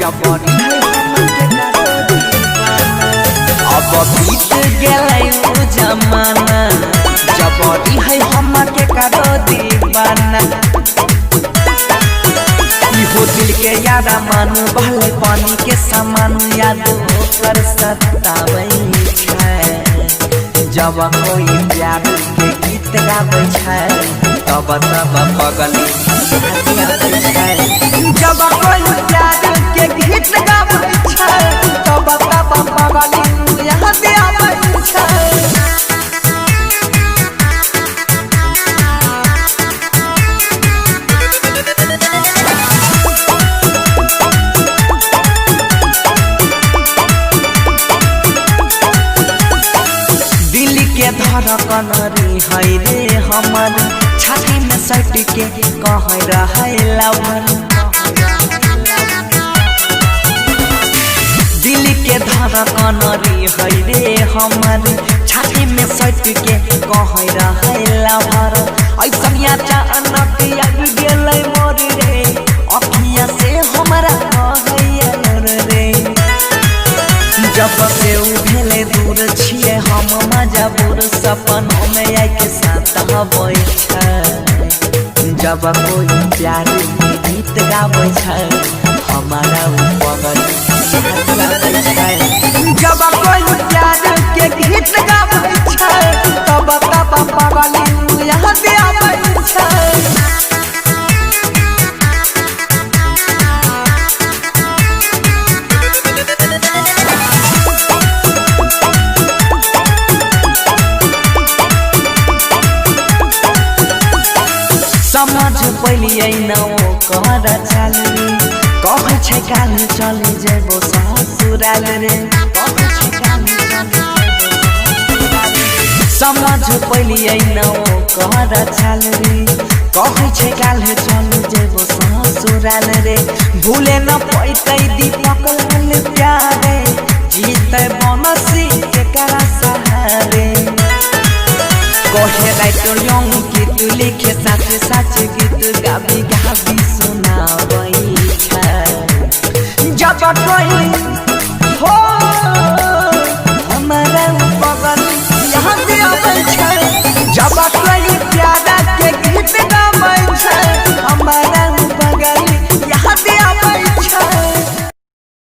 जबरी है हमके करो दीवाना। अब बीत गेलै वो जमाना जबरी है हमके करो दीवाना। इहो दिल के यारा मानू बहले पानी के समान याद कर सताबै छै। जब कोई प्यार के गीत गाबै छै तब तब पगली हथियाबै छै। जब कोई प्यार के गीत गाबै छै तब तब पगली हथियाबै छै। धड़कन है रे हमर छाती में सट के कह रहे लवर। दिल के धड़कन है रे हमर छाती में सट के कह रहे लवर। ऐसा अचानक आबि गेलै मोर रे अखिया से हमरा कहै रे। जब से उठेले दूर छिए हम मजबूर सपनों में आके साथ हबै छै। जब कोई प्यार के गीत गाबै छै हमारा पगल हथियाबै छै। जब कोई प्यार के गीत गाबै छै तब तब पगल हथियाबै छै। समझ पलिए न ओ कर चलरी कहै छै काल चले जेबो ससुराल रे। समझ पलिए न ओ कर चलरी कहै छै काल चले जेबो ससुराल रे। भूले न पैतै दीपक लाल प्यारे जीतै बनसी केकरा सहारे। कहे राइटर यंग गीत लिखे सच सच गीत गाबी गाबी सुनाबै छै। जब कोई हो